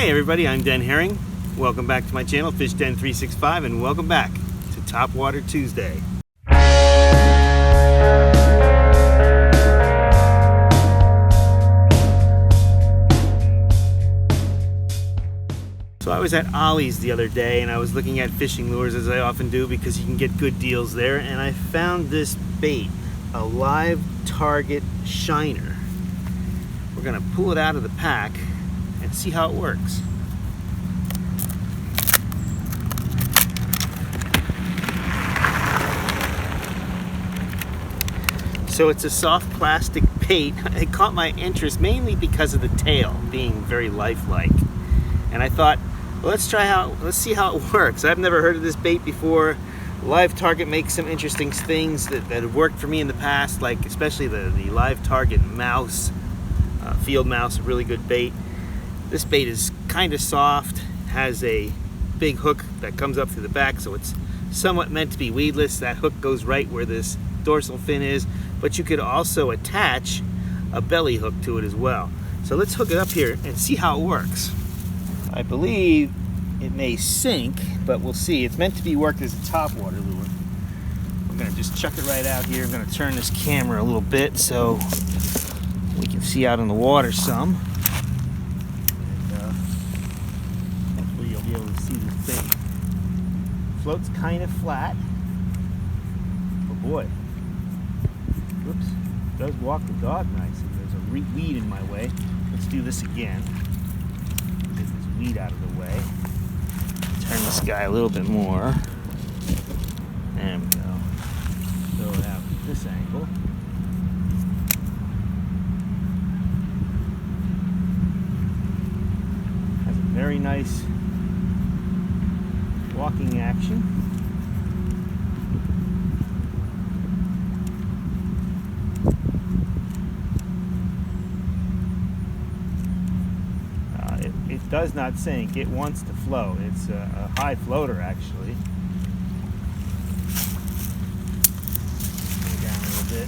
Hey everybody, I'm Den Haring. Welcome back to my channel, Fish Den 365, and welcome back to Topwater Tuesday. So I was at Ollie's the other day and I was looking at fishing lures, as I often do, because you can get good deals there, and I found this bait, a live target shiner. We're gonna pull it out of the pack and see how it works. So it's a soft plastic bait. It caught my interest mainly because of the tail being very lifelike. And I thought, well, let's see how it works. I've never heard of this bait before. Live target makes some interesting things that have worked for me in the past, like especially the live target mouse, field mouse, a really good bait. This bait is kind of soft, has a big hook that comes up through the back, so it's somewhat meant to be weedless. That hook goes right where this dorsal fin is, but you could also attach a belly hook to it as well. So let's hook it up here and see how it works. I believe it may sink, but we'll see. It's meant to be worked as a topwater lure. I'm gonna just chuck it right out here. I'm gonna turn this camera a little bit so we can see out in the water some. And hopefully you'll be able to see this thing. Float's kind of flat. Oh boy. Whoops. It does walk the dog nicely. There's a weed in my way. Let's do this again. Get this weed out of the way. Turn this guy a little bit more. There we go. Throw it out at this angle. Has a very nice walking action. It does not sink. It wants to float. It's a high floater, actually. Go down a little bit.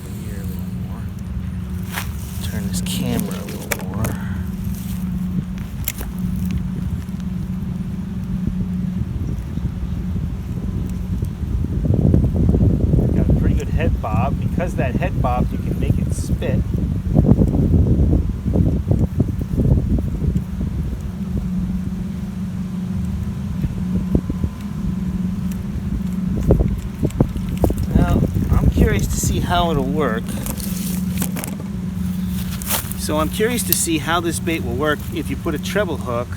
Over here a little more. Turn this camera a little more. Got a pretty good head bob. Because that head bob, you can make it spit. Curious to see how it'll work. So I'm curious to see how this bait will work if you put a treble hook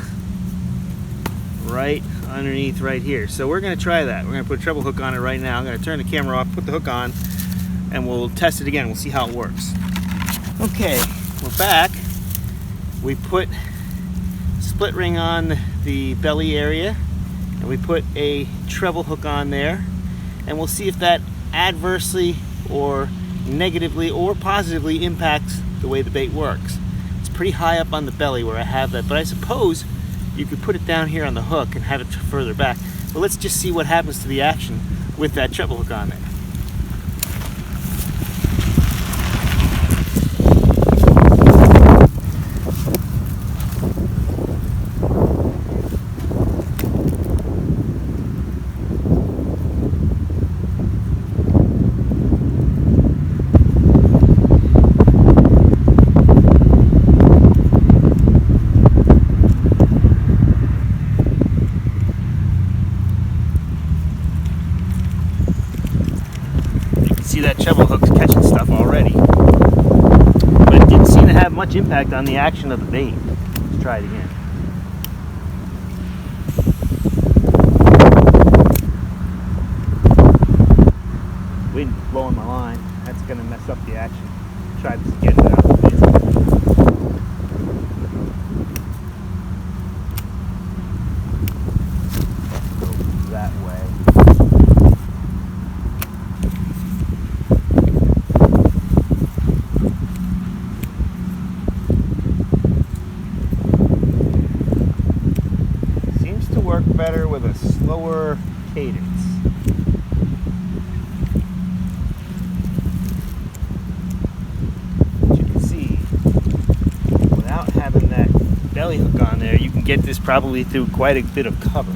right underneath right here. So we're going to try that. We're going to put a treble hook on it right now. I'm going to turn the camera off, put the hook on, and we'll test it again. We'll see how it works. Okay, we're back. We put split ring on the belly area, and we put a treble hook on there, and we'll see if that adversely or negatively or positively impacts the way the bait works. It's pretty high up on the belly where I have that, but I suppose you could put it down here on the hook and have it further back. But let's just see what happens to the action with that treble hook on there. See that treble hook's catching stuff already, but it didn't seem to have much impact on the action of the bait. Let's try it again. Wind blowing my line. That's going to mess up the action. Try this again without the wind. Go that way. Work better with a slower cadence. As you can see, without having that belly hook on there, you can get this probably through quite a bit of cover.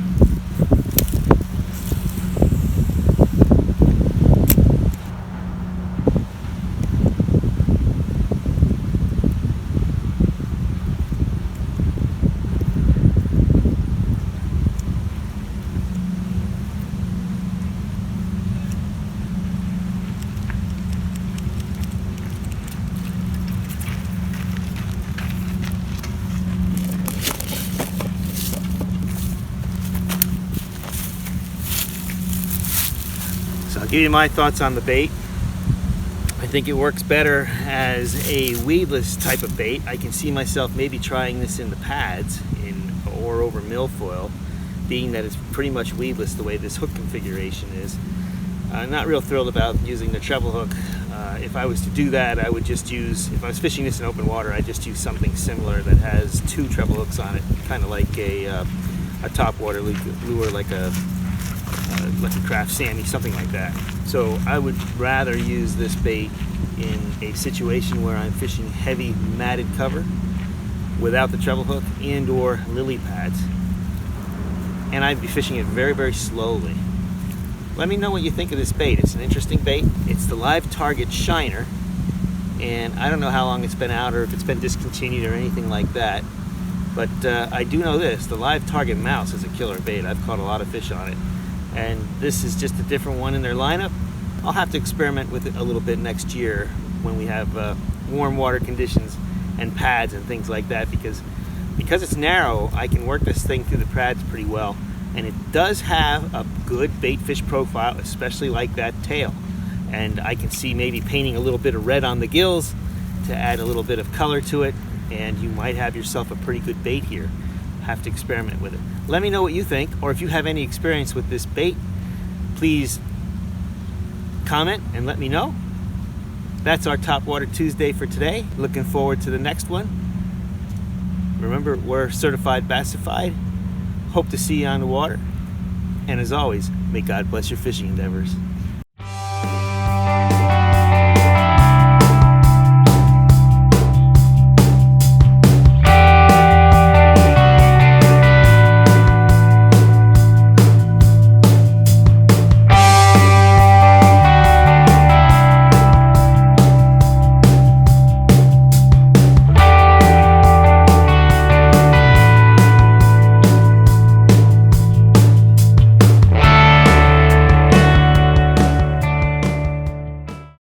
So I'll give you my thoughts on the bait. I think it works better as a weedless type of bait. I can see myself maybe trying this in the pads or over milfoil, being that it's pretty much weedless the way this hook configuration is. I'm not real thrilled about using the treble hook. If I was to do that, I would just use, if I was fishing this in open water, I'd just use something similar that has 2 treble hooks on it, kind of like a topwater lure, like a craft Sammy, something like that. So I would rather use this bait in a situation where I'm fishing heavy matted cover without the treble hook and or lily pads, and I'd be fishing it very, very slowly. Let me know what you think of this bait. It's an interesting bait. It's the Live Target Shiner, and I don't know how long it's been out or if it's been discontinued or anything like that, but I do know this: the Live Target Mouse is a killer bait. I've caught a lot of fish on it, and this is just a different one in their lineup. I'll have to experiment with it a little bit next year when we have warm water conditions and pads and things like that, because it's narrow, I can work this thing through the pads pretty well, and it does have a good bait fish profile, especially like that tail. And I can see maybe painting a little bit of red on the gills to add a little bit of color to it, and you might have yourself a pretty good bait here. Have to experiment with it. Let me know what you think, or if you have any experience with this bait, please comment and let me know. That's our Topwater Tuesday for today. Looking forward to the next one. Remember, we're certified bassified. Hope to see you on the water. And as always, may God bless your fishing endeavors.